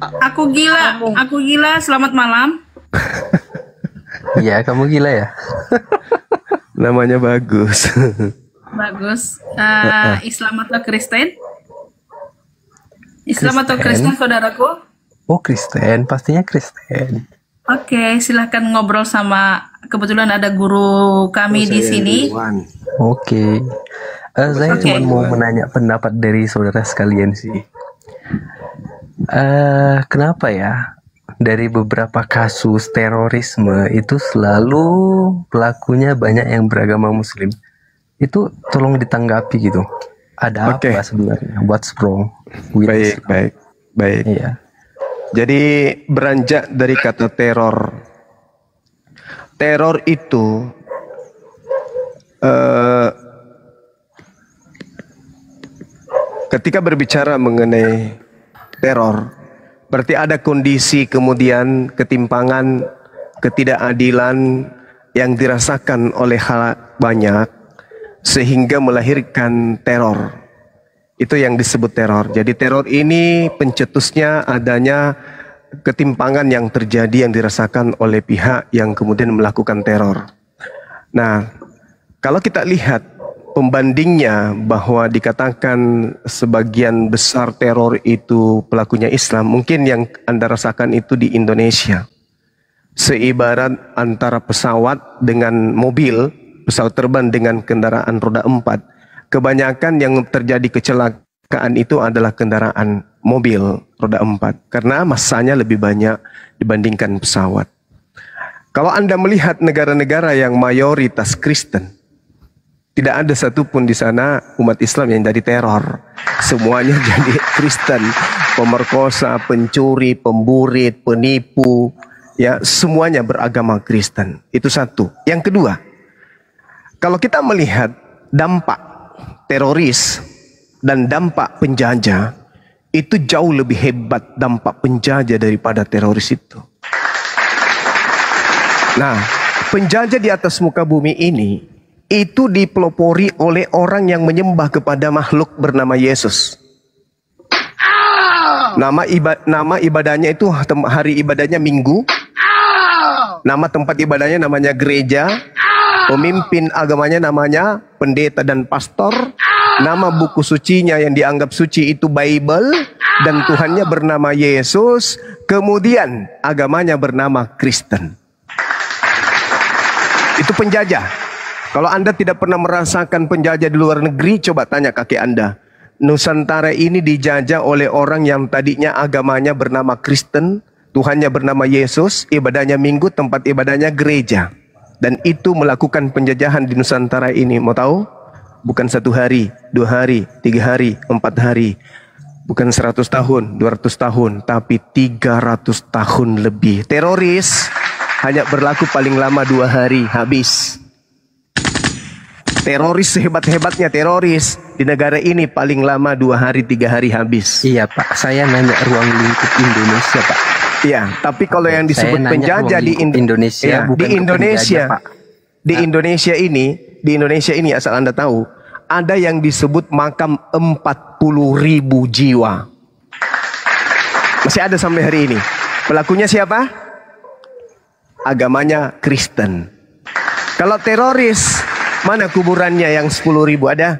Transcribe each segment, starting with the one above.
Aku gila, selamat malam. Iya, kamu gila ya? Namanya bagus. Bagus. Islam atau Kristen? Islam atau Kristen. Kristen, saudaraku? Oh, Kristen, pastinya Kristen. Oke, silahkan ngobrol sama, kebetulan ada guru kami di sini. Oke. Saya Oke. cuma mau menanya pendapat dari saudara sekalian sih. Kenapa ya? Dari beberapa kasus terorisme itu selalu pelakunya banyak yang beragama Muslim. Itu tolong ditanggapi gitu. Ada Oke. apa sebenarnya? What's wrong with Baik, Islam? baik. Iya. Jadi beranjak dari kata teror. Teror itu ketika berbicara mengenai teror, berarti ada kondisi kemudian ketimpangan, ketidakadilan yang dirasakan oleh hal banyak sehingga melahirkan teror. Itu yang disebut teror. Jadi teror ini pencetusnya adanya ketimpangan yang terjadi yang dirasakan oleh pihak yang kemudian melakukan teror. Nah, kalau kita lihat pembandingnya bahwa dikatakan sebagian besar teror itu pelakunya Islam, mungkin yang Anda rasakan itu di Indonesia. Seibarat antara pesawat dengan mobil, pesawat terbang dengan kendaraan roda 4. Kebanyakan yang terjadi kecelakaan itu adalah kendaraan mobil roda 4 karena massanya lebih banyak dibandingkan pesawat. Kalau Anda melihat negara-negara yang mayoritas Kristen, tidak ada satupun di sana umat Islam yang jadi teror. Semuanya jadi Kristen, pemerkosa, pencuri, pemburit, penipu, ya semuanya beragama Kristen. Itu satu. Yang kedua, kalau kita melihat dampak teroris dan dampak penjajah, itu jauh lebih hebat dampak penjajah daripada teroris itu. Nah, penjajah di atas muka bumi ini itu dipelopori oleh orang yang menyembah kepada makhluk bernama Yesus. Nama ibadahnya itu hari ibadahnya Minggu. Nama tempat ibadahnya namanya gereja. Pemimpin agamanya namanya pendeta dan pastor. Nama buku sucinya yang dianggap suci itu Bible. Dan Tuhannya bernama Yesus. Kemudian agamanya bernama Kristen. Itu penjajah. Kalau Anda tidak pernah merasakan penjajah di luar negeri, coba tanya kakek Anda. Nusantara ini dijajah oleh orang yang tadinya agamanya bernama Kristen. Tuhannya bernama Yesus. Ibadahnya Minggu, tempat ibadahnya gereja. Dan itu melakukan penjajahan di Nusantara ini. Mau tahu? Bukan 1 hari, 2 hari, 3 hari, 4 hari. Bukan 100 tahun, 200 tahun. Tapi 300 tahun lebih. Teroris hanya berlaku paling lama 2 hari, habis. Teroris sehebat-hebatnya teroris. Di negara ini paling lama 2 hari, 3 hari habis. Iya Pak, saya nanya ruang lingkup Indonesia Pak. Iya, tapi kalau yang disebut Saya nanya penjajah ruang di lingkup Indonesia, ya, bukan di Indonesia, penjajah, Pak. di Indonesia ini asal Anda tahu, ada yang disebut makam 40.000 jiwa. Masih ada sampai hari ini. Pelakunya siapa? Agamanya Kristen. Kalau teroris, mana kuburannya yang 10.000 ada?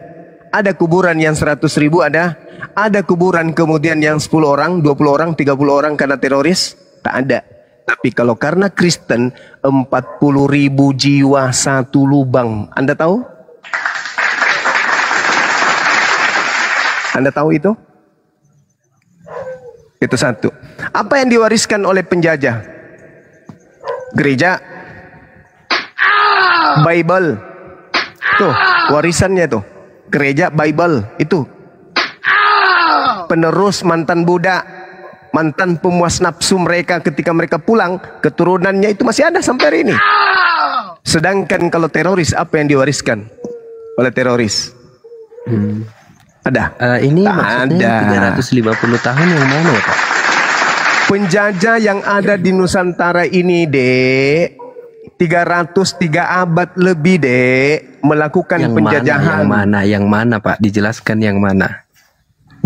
Ada kuburan yang 100.000 ada? Ada kuburan kemudian yang 10 orang, 20 orang, 30 orang karena teroris? Tak ada. Tapi kalau karena Kristen, 40.000 jiwa satu lubang. Anda tahu? Anda tahu itu? Itu satu. Apa yang diwariskan oleh penjajah? Gereja, Bible. Tuh, warisannya tuh. Gereja, Bible. Itu. Penerus mantan budak, mantan pemuas nafsu mereka ketika mereka pulang, keturunannya itu masih ada sampai hari ini. Sedangkan kalau teroris, apa yang diwariskan oleh teroris? Ada? Ini Tak maksudnya ada. 350 tahun yang mana ya Pak? Penjajah yang ada di Nusantara ini, Dek, 303 abad lebih, Dek, melakukan penjajahan. Yang mana Pak? Dijelaskan yang mana?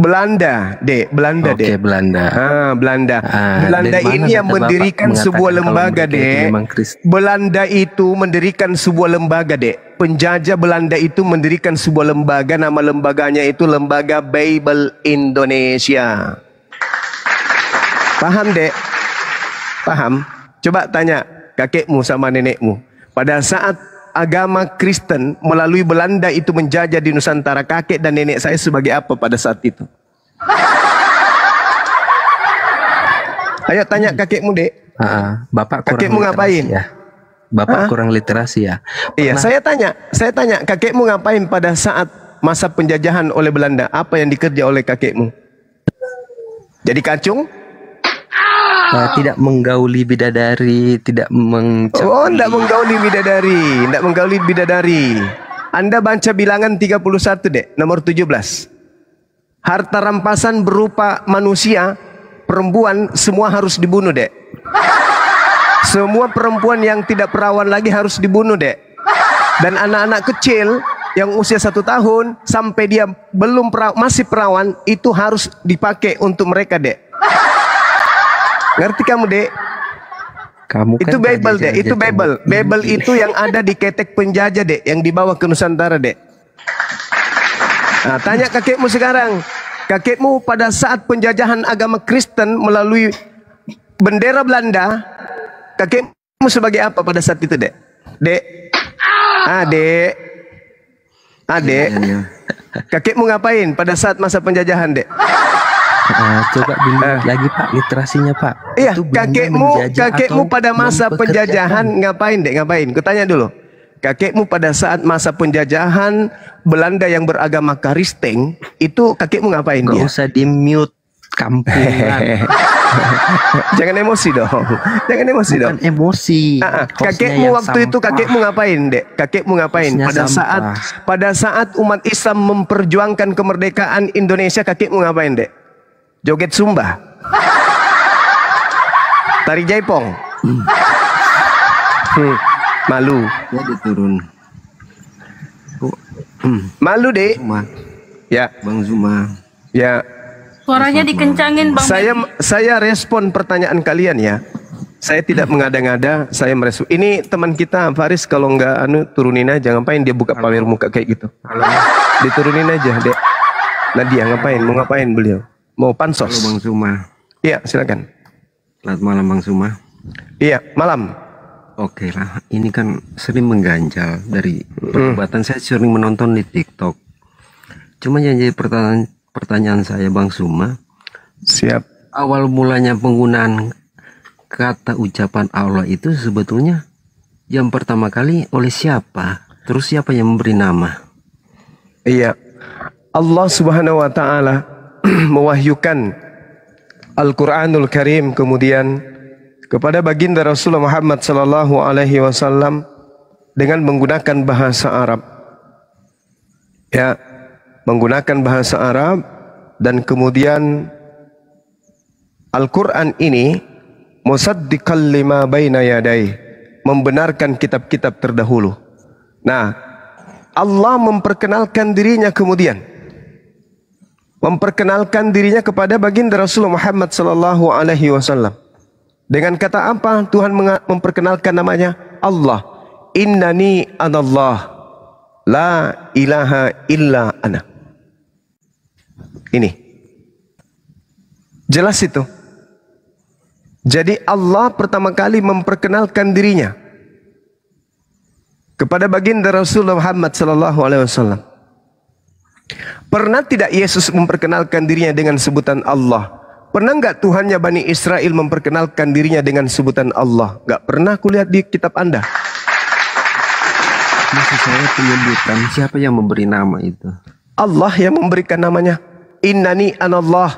Belanda, Dek. Belanda, Oke, Dek. Belanda. Belanda. Ah, Belanda dari mana ini yang kata Bapak mendirikan mengatakan sebuah kalau lembaga, mereka itu Dek. memang Kristen? Belanda itu mendirikan sebuah lembaga, Dek. Penjajah Belanda itu mendirikan sebuah lembaga, nama lembaganya itu Lembaga Bible Indonesia. Paham, Dek? Paham? Coba tanya kakekmu sama nenekmu. Pada saat agama Kristen melalui Belanda itu menjajah di Nusantara, kakek dan nenek saya sebagai apa pada saat itu? Ayo tanya kakekmu, Dek. Bapak kurang Kakekmu ngapain? literasi ya. Bapak kurang literasi ya. Iya, saya tanya, kakekmu ngapain pada saat masa penjajahan oleh Belanda? Apa yang dikerja oleh kakekmu? Jadi kacung? Tidak menggauli bidadari, tidak Oh, tidak menggauli bidadari, tidak menggauli bidadari. Anda baca bilangan 31, Dek, nomor 17. Harta rampasan berupa manusia, perempuan semua harus dibunuh, Dek. Semua perempuan yang tidak perawan lagi harus dibunuh, Dek. Dan anak-anak kecil yang usia 1 tahun sampai dia masih perawan itu harus dipakai untuk mereka, Dek. Ngerti kamu, Dek? Kamu Itu kan Bible, Dek. Itu Bible. Bible itu yang ada di ketek penjajah, Dek, yang dibawa ke Nusantara, Dek. Nah, tanya kakekmu sekarang. Kakekmu pada saat penjajahan agama Kristen melalui bendera Belanda, kakekmu sebagai apa pada saat itu, Dek? Dek. Dek. Dek. Kakekmu ngapain pada saat masa penjajahan, Dek? Coba dilihat lagi, Pak, literasinya, Pak. Iya, Itu Belanda kakekmu pada masa mempekerjakan? penjajahan ngapain, Dek? Ngapain? Kutanya dulu. Kakekmu pada saat masa penjajahan Belanda yang beragama Kristen, itu kakekmu ngapain Gak dia? usah di-mute, kampungan. Jangan emosi dong. Jangan emosi dong. Bukan emosi. Kakekmu waktu itu kakekmu ngapain, Dek? Kakekmu ngapain pada saat umat Islam memperjuangkan kemerdekaan Indonesia, kakekmu ngapain, Dek? Joget Sumba, tari jaipong. Malu. Ya diturun. Malu, Dek. Ya, Bang Zuma. ya. Suaranya dikencangin, Bang. Saya respon pertanyaan kalian ya. Saya tidak mengada-ngada, saya merespon. Ini teman kita Faris, kalau nggak turunin aja. Ngapain dia buka pamer muka kayak gitu? Diturunin aja, Dek. Nadia ngapain? Mau ngapain beliau? Mau pansos? Halo Bang Zuma. Iya, silakan. Selamat malam Bang Zuma. Iya, malam. Oke lah, ini kan sering mengganjal dari perdebatan. Saya sering menonton di TikTok. Cuma yang jadi pertanyaan saya, Bang Zuma. Siap. Awal mulanya penggunaan kata ucapan Allah itu sebetulnya yang pertama kali oleh siapa? Terus siapa yang memberi nama? Iya. Allah Subhanahu wa taala mewahyukan Al-Qur'anul Karim kemudian kepada baginda Rasulullah Muhammad sallallahu alaihi wasallam dengan menggunakan bahasa Arab. Ya, menggunakan bahasa Arab, dan kemudian Al-Qur'an ini musaddiqal lima baina yadai, membenarkan kitab-kitab terdahulu. Nah, Allah memperkenalkan dirinya kemudian memperkenalkan dirinya kepada baginda Rasulullah Muhammad sallallahu alaihi wasallam. Dengan kata apa Tuhan memperkenalkan namanya? Allah. Innani anallah. La ilaha illa ana. Ini. Jelas itu. Jadi Allah pertama kali memperkenalkan dirinya kepada baginda Rasulullah Muhammad sallallahu alaihi wasallam. Pernah tidak Yesus memperkenalkan dirinya dengan sebutan Allah? Pernah enggak Tuhannya Bani Israel memperkenalkan dirinya dengan sebutan Allah? Enggak pernah kulihat di kitab Anda. Maksud saya penyebutan, siapa yang memberi nama itu? Allah yang memberikan namanya. Innani anallah.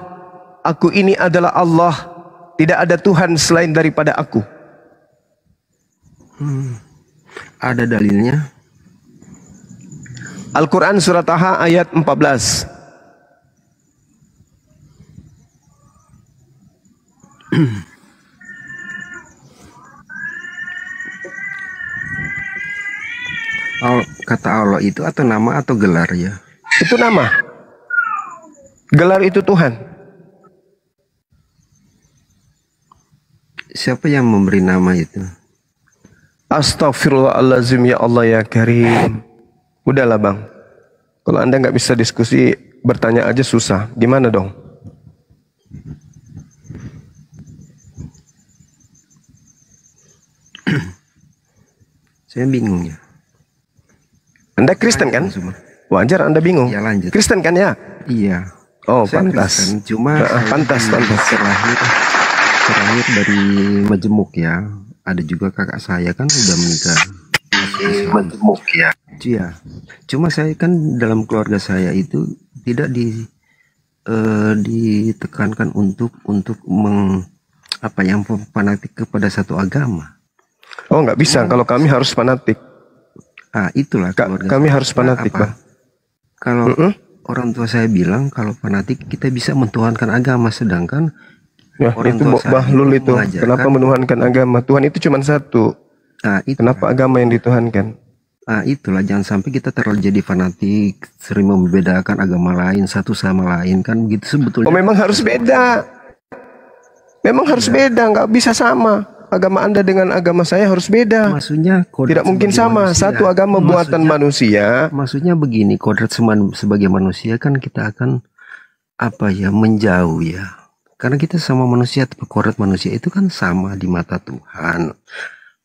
Aku ini adalah Allah. Tidak ada Tuhan selain daripada aku. Ada dalilnya? Al-Quran surat Taha ayat 14. Kata Allah itu atau nama atau gelar ya? Itu nama. Gelar itu Tuhan. Siapa yang memberi nama itu? Astagfirullahaladzim, ya Allah ya Karim. Udahlah bang, kalau Anda nggak bisa diskusi, bertanya aja susah. Gimana dong? Saya bingung ya. Anda Kristen kan? Wajar Anda bingung. Ya, lanjut. Kristen kan ya? Iya. Oh, Saya pantas. Kristen, cuma Pantas. terlahir dari majemuk ya. Ada juga kakak saya kan udah menikah. Majemuk ya. Iya. Cuma saya kan dalam keluarga saya itu tidak ditekankan untuk yang fanatik kepada satu agama. Oh, nggak bisa. Kalau kami harus fanatik. Itulah keluarga Kami saya. harus fanatik, Bang. Kalau orang tua saya bilang kalau fanatik kita bisa mentuhankan agama, sedangkan Ya, orang itu tua saya bahlul itu. mengajarkan- Kenapa menuhankan agama? Tuhan itu cuma satu. Kenapa agama yang dituhankan? Itulah, jangan sampai kita terlalu jadi fanatik, sering membedakan agama lain satu sama lain, kan begitu sebetulnya. Oh, memang harus beda. Memang harus beda, nggak bisa sama. Agama Anda dengan agama saya harus beda. Maksudnya kodrat Tidak mungkin sebagai sama. manusia. Satu agama buatan manusia. Maksudnya begini, kodrat sebagai manusia kan kita akan menjauh ya. Karena kita sama manusia, tapi kodrat manusia itu kan sama di mata Tuhan.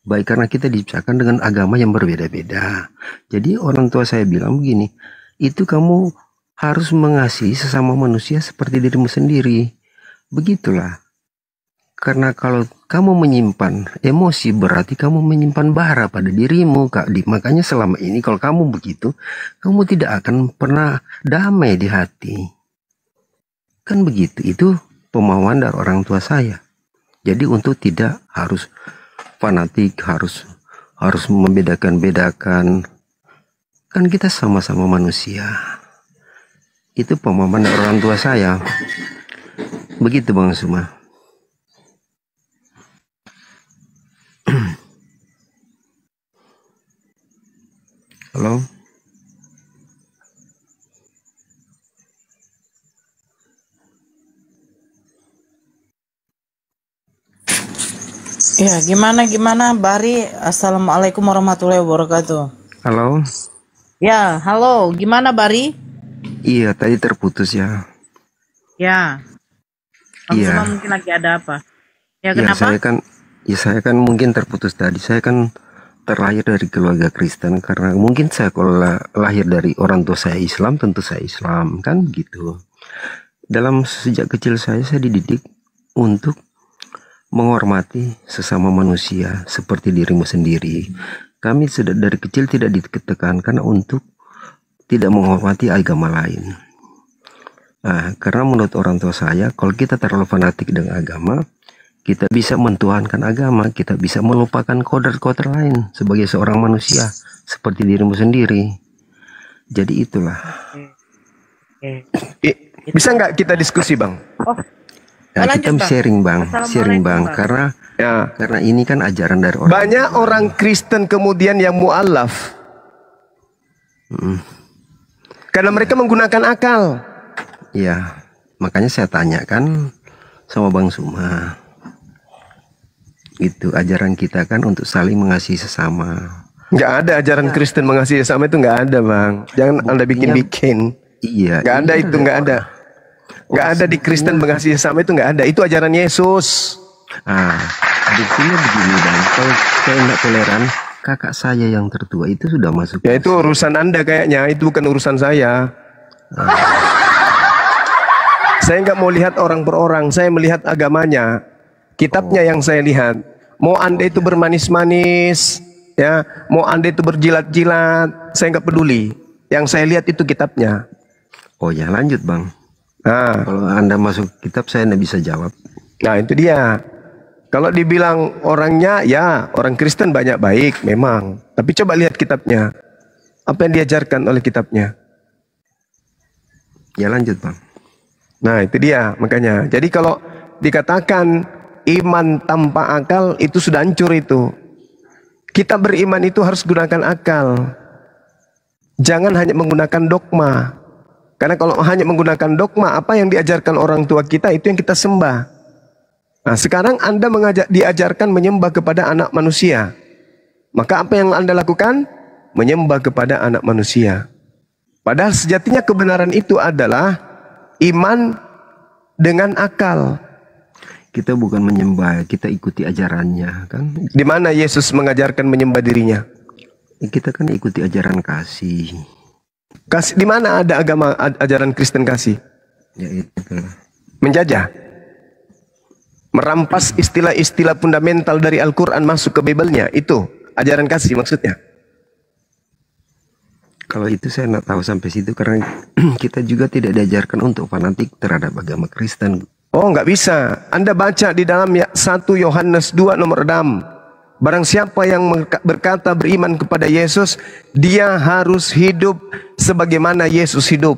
Baik karena kita diciptakan dengan agama yang berbeda-beda. Jadi orang tua saya bilang begini, itu kamu harus mengasihi sesama manusia seperti dirimu sendiri. Begitulah. Karena kalau kamu menyimpan emosi, berarti kamu menyimpan bara pada dirimu, Kak. Makanya selama ini kalau kamu begitu, kamu tidak akan pernah damai di hati. Kan begitu. Itu pemauan dari orang tua saya. Jadi untuk tidak harus fanatik, harus membedakan-bedakan. Kan kita sama-sama manusia. Itu pemahaman dari orang tua saya. Begitu Bang Suma. Halo. Ya, gimana Bari? Assalamualaikum warahmatullahi wabarakatuh. Halo. Ya, halo. Gimana Bari? Iya, tadi terputus ya. Ya. Iya. Mungkin lagi ada apa? Ya, Ya, kenapa? saya kan mungkin terputus tadi. Saya kan terlahir dari keluarga Kristen karena mungkin saya kalau lahir dari orang tua saya Islam, tentu saya Islam, kan gitu. Dalam sejak kecil saya dididik untuk menghormati sesama manusia seperti dirimu sendiri. Kami sudah dari kecil tidak ditekankan untuk tidak menghormati agama lain. Karena menurut orang tua saya, kalau kita terlalu fanatik dengan agama, kita bisa mentuhankan agama, kita bisa melupakan kodrat-kodrat lain sebagai seorang manusia seperti dirimu sendiri. Jadi itulah. Bisa nggak kita diskusi, Bang? Kita sharing bang, karena ini kan ajaran dari orang. Banyak orang Kristen kemudian yang mu'alaf. Karena mereka menggunakan akal. Ya, makanya saya tanyakan sama Bang Suma. Itu ajaran kita kan untuk saling mengasihi sesama. Nggak ada ajaran Kristen mengasihi sesama, itu nggak ada, Bang. Jangan Anda bikin-bikin. Iya. Nggak ada itu, nggak ada. Nggak ada di Kristen mengasihi sesama, itu nggak ada. Itu ajaran Yesus. Buktinya begini Bang. Kalau saya nggak toleran, kakak saya yang tertua itu sudah masuk. Ya itu urusan Anda kayaknya, itu bukan urusan saya. Saya nggak mau lihat orang per orang, saya melihat agamanya, kitabnya yang saya lihat. Mau Anda itu bermanis-manis, ya, mau Anda itu berjilat-jilat, saya nggak peduli. Yang saya lihat itu kitabnya. Oh ya, lanjut Bang. Kalau Anda masuk kitab saya nggak bisa jawab. Nah itu dia. Kalau dibilang orangnya, ya orang Kristen banyak baik memang. Tapi coba lihat kitabnya. Apa yang diajarkan oleh kitabnya? Ya lanjut Bang. Nah itu dia makanya. Jadi kalau dikatakan iman tanpa akal itu sudah hancur itu. Kita beriman itu harus gunakan akal. Jangan hanya menggunakan dogma. Karena kalau hanya menggunakan dogma, apa yang diajarkan orang tua kita itu yang kita sembah. Nah, sekarang Anda diajarkan menyembah kepada anak manusia. Maka apa yang Anda lakukan? Menyembah kepada anak manusia. Padahal sejatinya kebenaran itu adalah iman dengan akal. Kita bukan menyembah, kita ikuti ajarannya kan. Di mana Yesus mengajarkan menyembah dirinya? Kita kan ikuti ajaran kasih. Kasih di mana ada agama ajaran Kristen kasih? Ya itu. Menjajah. Merampas istilah-istilah fundamental dari Al-Qur'an masuk ke Bible-nya, itu ajaran kasih maksudnya. Kalau itu saya nggak tahu sampai situ karena kita juga tidak diajarkan untuk fanatik terhadap agama Kristen. Oh, nggak bisa. Anda baca di dalam 1 Yohanes 2 nomor 6. Barang siapa yang berkata beriman kepada Yesus, dia harus hidup sebagaimana Yesus hidup.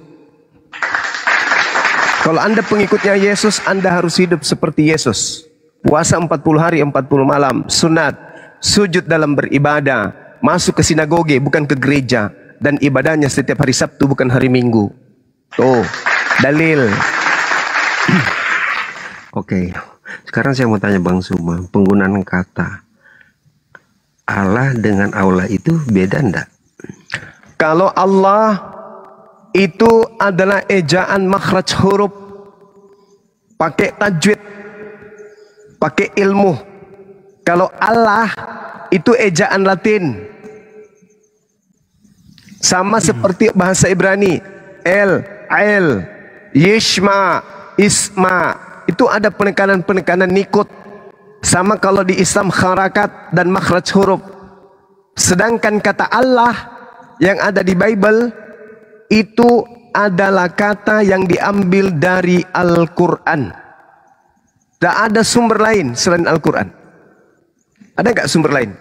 Kalau Anda pengikutnya Yesus, Anda harus hidup seperti Yesus. Puasa 40 hari 40 malam, sunat, sujud dalam beribadah, masuk ke sinagoge bukan ke gereja, dan ibadahnya setiap hari Sabtu bukan hari Minggu. Tuh, dalil. Oke, sekarang saya mau tanya Bang Suma, penggunaan kata Allah dengan Allah itu beda enggak? Kalau Allah itu adalah ejaan makhraj huruf, pakai tajwid, pakai ilmu. Kalau Allah itu ejaan Latin. Sama seperti bahasa Ibrani, El, Yishma, Isma, itu ada penekanan-penekanan nikut. Sama kalau di Islam harakat dan makhraj huruf. Sedangkan kata Allah yang ada di Bible itu adalah kata yang diambil dari Al-Quran. Tak ada sumber lain selain Al-Quran. Ada nggak sumber lain?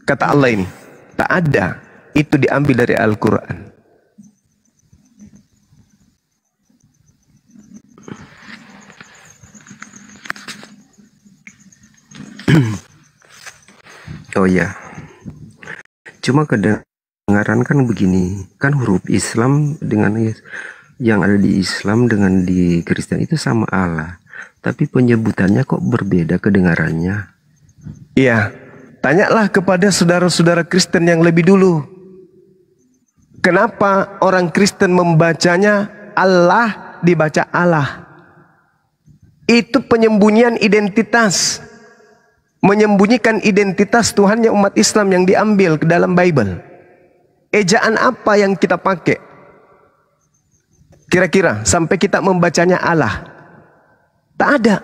Kata Allah ini tak ada. Itu diambil dari Al-Quran. Oh ya, cuma kedengaran kan begini, kan huruf Islam dengan yang ada di Islam dengan di Kristen itu sama Allah, tapi penyebutannya kok berbeda kedengarannya. Iya, tanyalah kepada saudara-saudara Kristen yang lebih dulu. Kenapa orang Kristen membacanya Allah dibaca Allah? Itu penyembunyian identitas. Menyembunyikan identitas Tuhannya umat Islam yang diambil ke dalam Bible. Ejaan apa yang kita pakai? Kira-kira sampai kita membacanya Allah. Tak ada.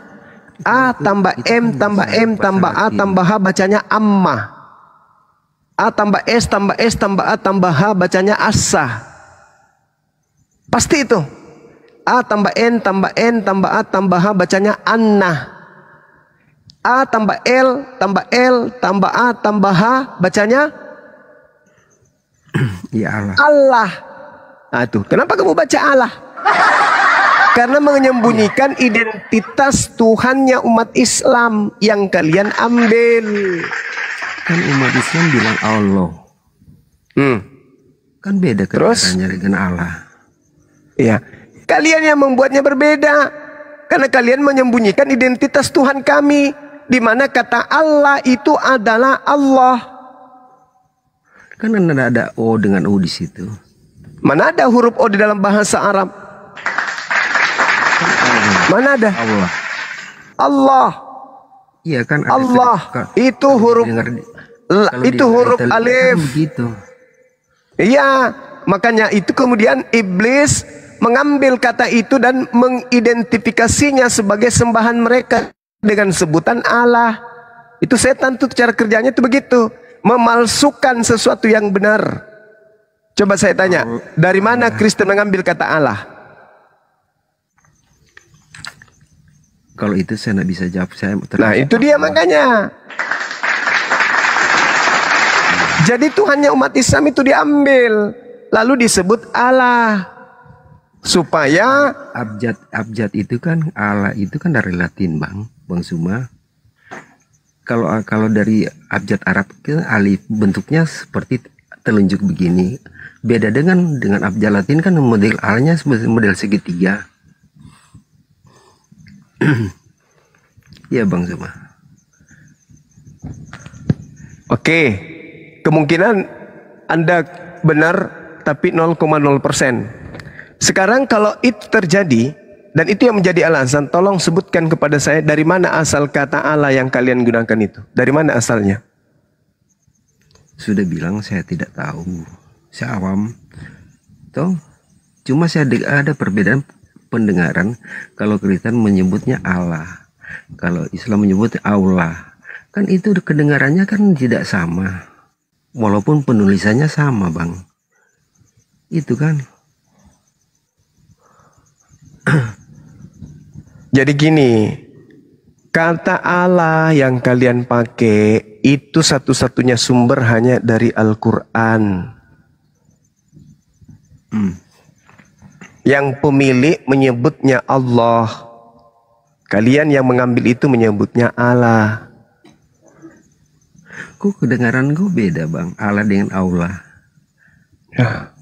A tambah M tambah M tambah A tambah H bacanya Amma. A tambah S tambah S tambah A tambah H bacanya Asa. Pasti itu. A tambah N tambah N tambah A tambah H bacanya Anna. A tambah L tambah L tambah A tambah H bacanya Ya Allah. Allah. Nah, tuh, kenapa kamu baca Allah? Karena menyembunyikan identitas Tuhannya umat Islam yang kalian ambil. Kan umat Islam bilang Allah. Kan beda kedengarannya dengan Allah. Iya. Kalian yang membuatnya berbeda. Karena kalian menyembunyikan identitas Tuhan kami. Di mana kata Allah itu adalah Allah. Kan ada O dengan U di situ. Mana ada huruf O di dalam bahasa Arab? Mana ada? Allah. Allah. Iya kan. Allah. Itu huruf. Itu huruf alif. Kan begitu. Iya. Makanya itu kemudian iblis mengambil kata itu dan mengidentifikasinya sebagai sembahan mereka dengan sebutan Allah. Itu setan tuh cara kerjanya itu begitu. Memalsukan sesuatu yang benar. Coba saya tanya, dari mana Kristen mengambil kata Allah? Kalau itu saya nggak bisa jawab. Nah itu dia makanya. Jadi Tuhannya umat Islam itu diambil, lalu disebut Allah, supaya abjad itu kan Allah itu kan dari Latin Bang Suma. Kalau dari abjad Arab itu alif bentuknya seperti telunjuk begini. Beda dengan Abjalatin kan model A-nya model segitiga. Ya Bang Zuma. Oke, kemungkinan Anda benar tapi 0,0%. Sekarang kalau itu terjadi dan itu yang menjadi alasan, tolong sebutkan kepada saya dari mana asal kata Allah yang kalian gunakan itu. Dari mana asalnya? Sudah bilang saya tidak tahu. Saya awam. Toh, cuma saya ada perbedaan pendengaran. Kalau Kristen menyebutnya Allah, kalau Islam menyebutnya Allah. Kan itu kedengarannya kan tidak sama. Walaupun penulisannya sama, Bang. Itu kan. Jadi gini, kata Allah yang kalian pakai itu satu-satunya sumber hanya dari Al-Quran. Yang pemilik menyebutnya Allah. Kalian yang mengambil itu menyebutnya Allah. Kok kedengaran gue beda Bang, Allah dengan Allah. Ya.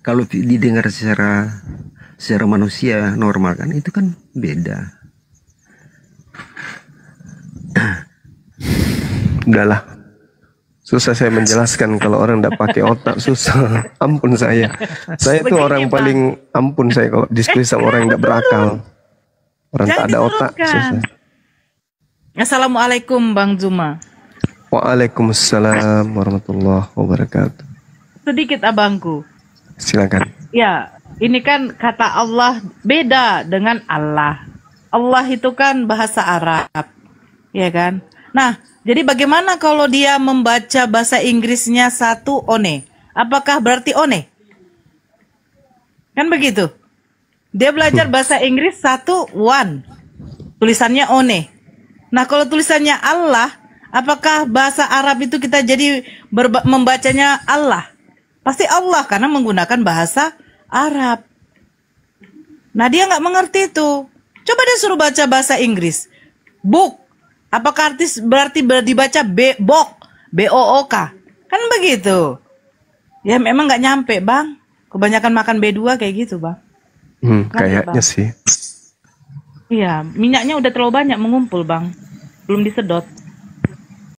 Kalau didengar secara manusia normal kan itu kan beda. Udahlah, susah saya menjelaskan kalau orang tidak pakai otak, susah. Ampun saya tuh orang paling ampun saya kalau diskusi sama orang yang tidak berakal. Orang tak ada otak, susah. Assalamualaikum Bang Zuma. Waalaikumsalam warahmatullahi wabarakatuh. Sedikit abangku. Silakan. Ya, ini kan kata Allah beda dengan Allah. Allah itu kan bahasa Arab, ya kan? Nah, jadi bagaimana kalau dia membaca bahasa Inggrisnya satu one? Apakah berarti one? Kan begitu. Dia belajar bahasa Inggris satu one, tulisannya one. Nah, kalau tulisannya Allah, apakah bahasa Arab itu kita jadi membacanya Allah? Pasti Allah karena menggunakan bahasa Arab. Nah, dia nggak mengerti itu. Coba dia suruh baca bahasa Inggris. Book. Apakah artis berarti dibaca book? B-O-O-K. Kan begitu. Ya memang nggak nyampe, Bang. Kebanyakan makan B2 kayak gitu, Bang. Kayaknya sih. Iya, minyaknya udah terlalu banyak mengumpul, Bang. Belum disedot.